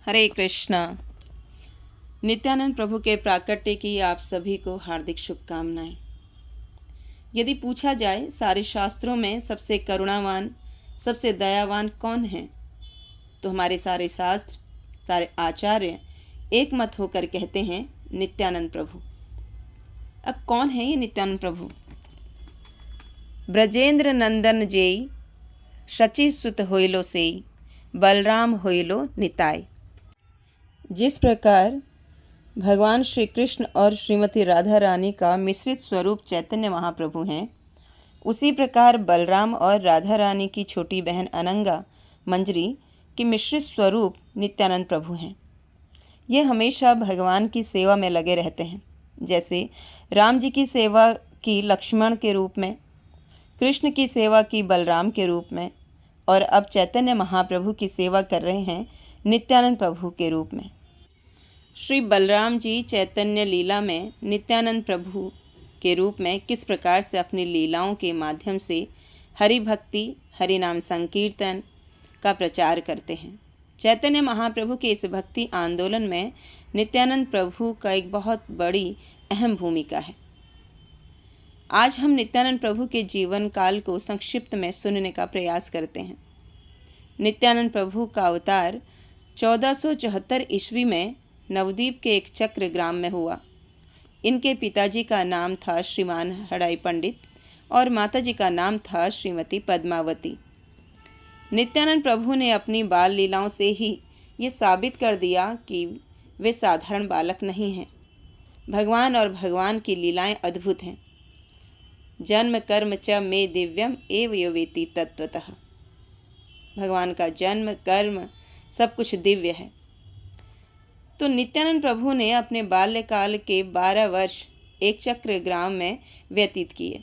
हरे कृष्णा। नित्यानंद प्रभु के प्राकट्य की आप सभी को हार्दिक शुभकामनाएं। यदि पूछा जाए सारे शास्त्रों में सबसे करुणावान, सबसे दयावान कौन है, तो हमारे सारे शास्त्र, सारे आचार्य एक मत होकर कहते हैं नित्यानंद प्रभु। अब कौन है ये नित्यानंद प्रभु? ब्रजेंद्र नंदन जेई, शचि सुत होइलो सेई, बलराम होइलो निताय। जिस प्रकार भगवान श्री कृष्ण और श्रीमती राधा रानी का मिश्रित स्वरूप चैतन्य महाप्रभु हैं, उसी प्रकार बलराम और राधा रानी की छोटी बहन अनंगा मंजरी की मिश्रित स्वरूप नित्यानंद प्रभु हैं। ये हमेशा भगवान की सेवा में लगे रहते हैं। जैसे राम जी की सेवा की लक्ष्मण के रूप में, कृष्ण की सेवा की बलराम के रूप में, और अब चैतन्य महाप्रभु की सेवा कर रहे हैं नित्यानंद प्रभु के रूप में। श्री बलराम जी चैतन्य लीला में नित्यानंद प्रभु के रूप में किस प्रकार से अपनी लीलाओं के माध्यम से हरि भक्ति, हरि नाम संकीर्तन का प्रचार करते हैं। चैतन्य महाप्रभु के इस भक्ति आंदोलन में नित्यानंद प्रभु का एक बहुत बड़ी अहम भूमिका है। आज हम नित्यानंद प्रभु के जीवन काल को संक्षिप्त में सुनने का प्रयास करते हैं। नित्यानंद प्रभु का अवतार 1474 ईस्वी में नवद्वीप के एक चक्र ग्राम में हुआ। इनके पिताजी का नाम था श्रीमान हड़ाई पंडित और माताजी का नाम था श्रीमती पद्मावती। नित्यानंद प्रभु ने अपनी बाल लीलाओं से ही ये साबित कर दिया कि वे साधारण बालक नहीं हैं। भगवान और भगवान की लीलाएं अद्भुत हैं। जन्म कर्म च मे दिव्यम एव यो वेति तत्वतः। भगवान का जन्म कर्म सब कुछ दिव्य है। तो नित्यानंद प्रभु ने अपने बाल्यकाल के 12 वर्ष एक चक्र ग्राम में व्यतीत किए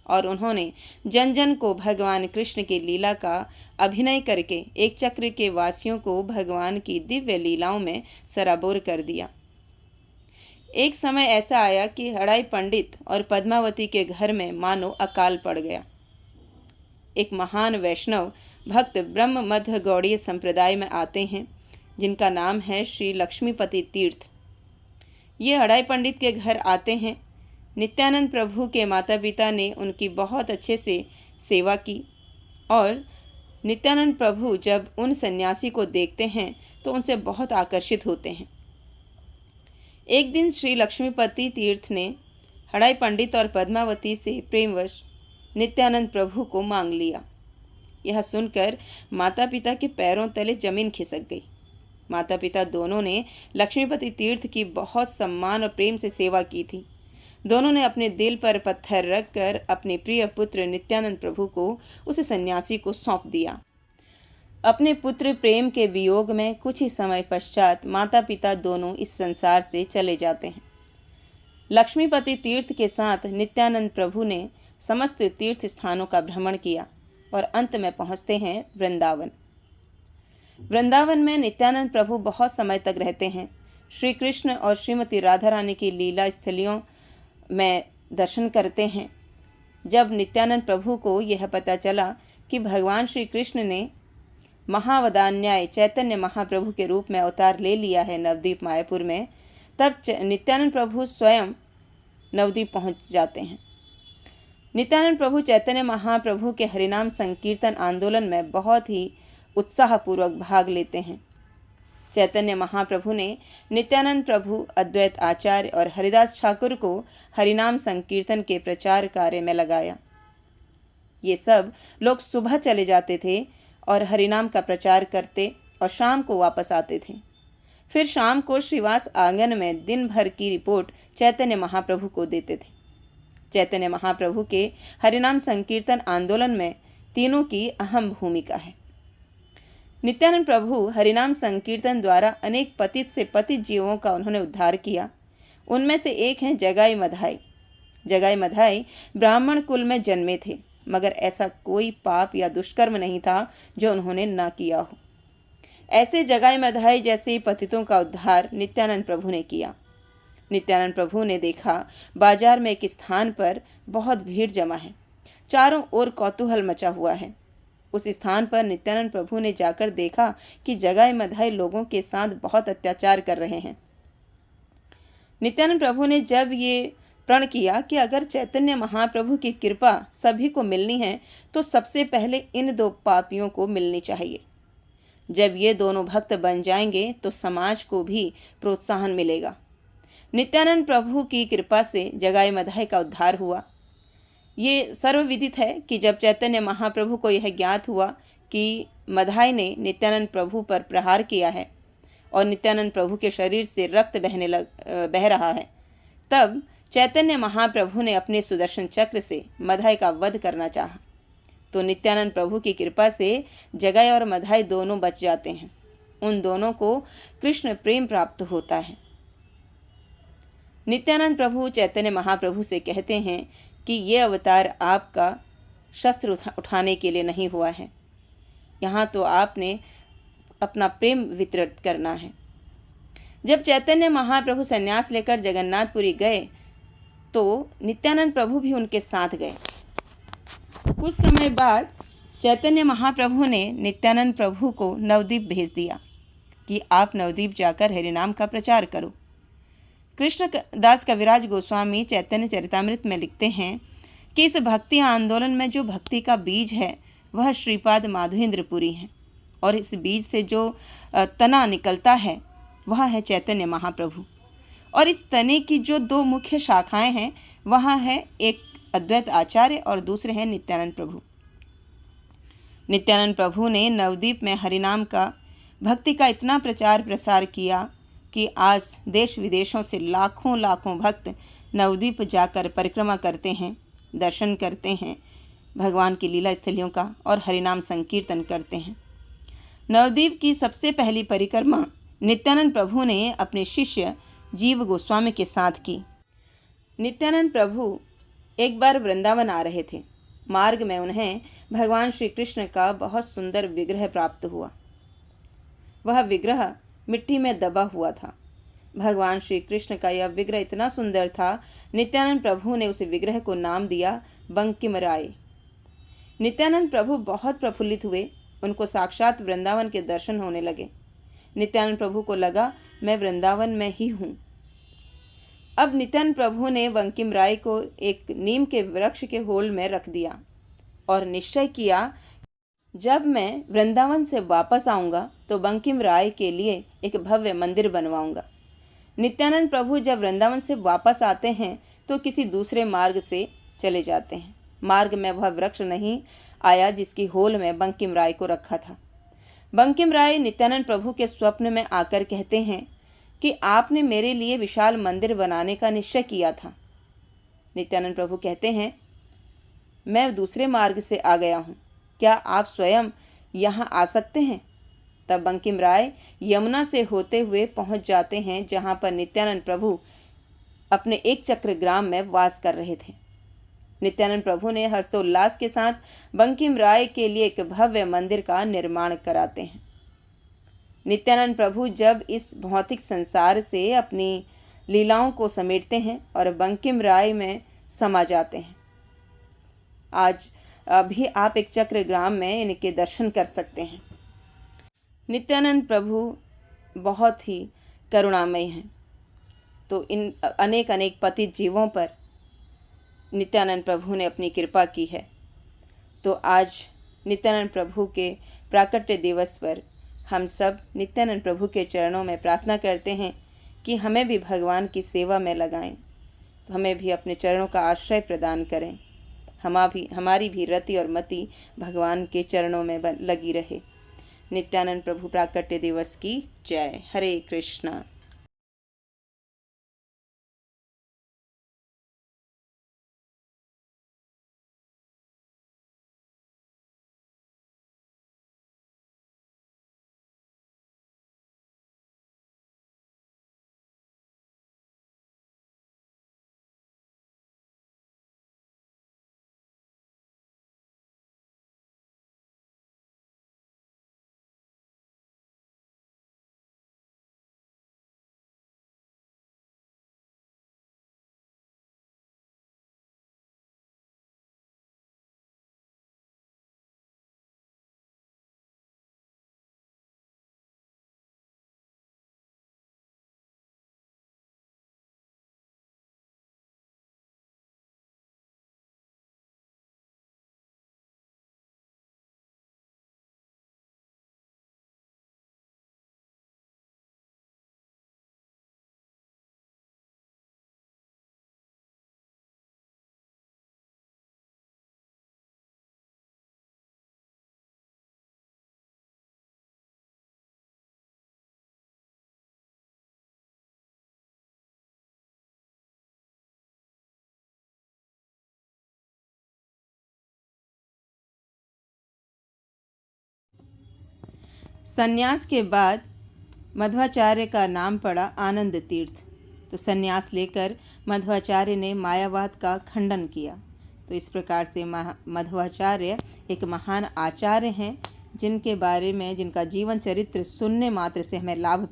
और उन्होंने जन जन को भगवान कृष्ण की लीला का अभिनय करके एक चक्र के वासियों को भगवान की दिव्य लीलाओं में सराबोर कर दिया। एक समय ऐसा आया कि हड़ाई पंडित और पद्मावती के घर में मानो अकाल पड़ गया। एक महान वैष्णव भक्त ब्रह्म मध्य गौड़ीय संप्रदाय में आते हैं, जिनका नाम है श्री लक्ष्मीपति तीर्थ। ये हड़ाई पंडित के घर आते हैं। नित्यानंद प्रभु के माता पिता ने उनकी बहुत अच्छे से सेवा की और नित्यानंद प्रभु जब उन सन्यासी को देखते हैं तो उनसे बहुत आकर्षित होते हैं। एक दिन श्री लक्ष्मीपति तीर्थ ने हड़ाई पंडित और पद्मावती से प्रेमवश नित्यानंद प्रभु को मांग लिया। यह सुनकर माता पिता के पैरों तले जमीन खिसक गई। माता पिता दोनों ने लक्ष्मीपति तीर्थ की बहुत सम्मान और प्रेम से सेवा की थी। दोनों ने अपने दिल पर पत्थर रखकर अपने प्रिय पुत्र नित्यानंद प्रभु को उस सन्यासी को सौंप दिया। अपने पुत्र प्रेम के वियोग में कुछ ही समय पश्चात माता पिता दोनों इस संसार से चले जाते हैं। लक्ष्मीपति तीर्थ के साथ नित्यानंद प्रभु ने समस्त तीर्थ स्थानों का भ्रमण किया और अंत में पहुंचते हैं वृंदावन। वृंदावन में नित्यानंद प्रभु बहुत समय तक रहते हैं। श्री कृष्ण और श्रीमती राधा रानी की लीला स्थलियों में दर्शन करते हैं। जब नित्यानंद प्रभु को यह पता चला कि भगवान श्री कृष्ण ने महावदान्याय चैतन्य महाप्रभु के रूप में अवतार ले लिया है नवद्वीप मायापुर में, तब नित्यानंद प्रभु स्वयं नवद्वीप पहुंच जाते हैं। नित्यानंद प्रभु चैतन्य महाप्रभु के हरिनाम संकीर्तन आंदोलन में बहुत ही उत्साहपूर्वक भाग लेते हैं। चैतन्य महाप्रभु ने नित्यानंद प्रभु, अद्वैत आचार्य और हरिदास ठाकुर को हरिनाम संकीर्तन के प्रचार कार्य में लगाया। ये सब लोग सुबह चले जाते थे और हरिनाम का प्रचार करते और शाम को वापस आते थे। फिर शाम को श्रीवास आंगन में दिन भर की रिपोर्ट चैतन्य महाप्रभु को देते थे। चैतन्य महाप्रभु के हरिनाम संकीर्तन आंदोलन में तीनों की अहम भूमिका है। नित्यानंद प्रभु हरिनाम संकीर्तन द्वारा अनेक पतित से पतित जीवों का उन्होंने उद्धार किया। उनमें से एक हैं जगाई मधाई। जगाई मधाई ब्राह्मण कुल में जन्मे थे, मगर ऐसा कोई पाप या दुष्कर्म नहीं था जो उन्होंने ना किया हो। ऐसे जगाई मधाई जैसे पतितों का उद्धार नित्यानंद प्रभु ने किया। नित्यानंद प्रभु ने देखा बाजार में एक स्थान पर बहुत भीड़ जमा है। चारों ओर कौतूहल मचा हुआ है। उस स्थान पर नित्यानंद प्रभु ने जाकर देखा कि जगाई मधाई लोगों के साथ बहुत अत्याचार कर रहे हैं। नित्यानंद प्रभु ने जब ये प्रण किया कि अगर चैतन्य महाप्रभु की कृपा सभी को मिलनी है तो सबसे पहले इन दो पापियों को मिलनी चाहिए। जब ये दोनों भक्त बन जाएंगे तो समाज को भी प्रोत्साहन मिलेगा। नित्यानंद प्रभु की कृपा से जगाई मधाई का उद्धार हुआ। ये सर्वविदित है कि जब चैतन्य महाप्रभु को यह ज्ञात हुआ कि मधाई ने नित्यानंद प्रभु पर प्रहार किया है और नित्यानंद प्रभु के शरीर से रक्त बह रहा है, तब चैतन्य महाप्रभु ने अपने सुदर्शन चक्र से मधाई का वध करना चाहा। तो नित्यानंद प्रभु की कृपा से जगाई और मधाई दोनों बच जाते हैं। उन दोनों को कृष्ण प्रेम प्राप्त होता है। नित्यानंद प्रभु चैतन्य महाप्रभु से कहते हैं कि ये अवतार आपका शस्त्र उठाने के लिए नहीं हुआ है, यहाँ तो आपने अपना प्रेम वितरित करना है। जब चैतन्य महाप्रभु संन्यास लेकर जगन्नाथपुरी गए तो नित्यानंद प्रभु भी उनके साथ गए। कुछ समय बाद चैतन्य महाप्रभु ने नित्यानंद प्रभु को नवद्वीप भेज दिया कि आप नवद्वीप जाकर हरिनाम का प्रचार करो। कृष्णदास कविराज गोस्वामी चैतन्य चरितामृत में लिखते हैं कि इस भक्ति आंदोलन में जो भक्ति का बीज है वह श्रीपाद माधवेंद्रपुरी है, और इस बीज से जो तना निकलता है वह है चैतन्य महाप्रभु। और इस तने की जो दो मुख्य शाखाएं हैं वह है एक अद्वैत आचार्य और दूसरे हैं नित्यानंद प्रभु। नित्यानंद प्रभु ने नवद्वीप में हरिनाम का भक्ति का इतना प्रचार प्रसार किया कि आज देश विदेशों से लाखों लाखों भक्त नवद्वीप जाकर परिक्रमा करते हैं, दर्शन करते हैं भगवान की लीला स्थलियों का और हरिनाम संकीर्तन करते हैं। नवद्वीप की सबसे पहली परिक्रमा नित्यानंद प्रभु ने अपने शिष्य जीव गोस्वामी के साथ की। नित्यानंद प्रभु एक बार वृंदावन आ रहे थे। मार्ग में उन्हें भगवान श्री कृष्ण का बहुत सुंदर विग्रह प्राप्त हुआ। वह विग्रह मिट्टी में दबा हुआ था। भगवान श्री कृष्ण का यह विग्रह इतना सुंदर था, नित्यानंद प्रभु ने उस विग्रह को नाम दिया बंकिम राय। नित्यानंद प्रभु बहुत प्रफुल्लित हुए। उनको साक्षात वृंदावन के दर्शन होने लगे। नित्यानंद प्रभु को लगा मैं वृंदावन में ही हूँ। अब नित्यानंद प्रभु ने बंकिम राय को एक नीम के वृक्ष के होल में रख दिया और निश्चय किया जब मैं वृंदावन से वापस आऊँगा तो बंकिम राय के लिए एक भव्य मंदिर बनवाऊँगा। नित्यानंद प्रभु जब वृंदावन से वापस आते हैं तो किसी दूसरे मार्ग से चले जाते हैं। मार्ग में वह वृक्ष नहीं आया जिसकी होल में बंकिम राय को रखा था। बंकिम राय नित्यानंद प्रभु के स्वप्न में आकर कहते हैं कि आपने मेरे लिए विशाल मंदिर बनाने का निश्चय किया था। नित्यानंद प्रभु कहते हैं मैं दूसरे मार्ग से आ गया हूँ, क्या आप स्वयं यहाँ आ सकते हैं? तब बंकिम राय यमुना से होते हुए पहुँच जाते हैं जहाँ पर नित्यानंद प्रभु अपने एक चक्र ग्राम में वास कर रहे थे। नित्यानंद प्रभु ने हर्षोल्लास के साथ बंकिम राय के लिए एक भव्य मंदिर का निर्माण कराते हैं। नित्यानंद प्रभु जब इस भौतिक संसार से अपनी लीलाओं को समेटते हैं और बंकिम राय में समा जाते हैं। आज अभी आप एक चक्र ग्राम में इनके दर्शन कर सकते हैं। नित्यानंद प्रभु बहुत ही करुणामय हैं। तो इन अनेक अनेक पतित जीवों पर नित्यानंद प्रभु ने अपनी कृपा की है। तो आज नित्यानंद प्रभु के प्राकट्य दिवस पर हम सब नित्यानंद प्रभु के चरणों में प्रार्थना करते हैं कि हमें भी भगवान की सेवा में लगाएं, तो हमें भी अपने चरणों का आश्रय प्रदान करें। हमारी भी रति और मति भगवान के चरणों में लगी रहे। नित्यानंद प्रभु प्राकट्य दिवस की जय। हरे कृष्णा। संन्यास के बाद मध्वाचार्य का नाम पड़ा आनंद तीर्थ। तो संन्यास लेकर मध्वाचार्य ने मायावाद का खंडन किया। तो इस प्रकार से मध्वाचार्य एक महान आचार्य हैं, जिनके बारे में जिनका जीवन चरित्र सुनने मात्र से हमें लाभ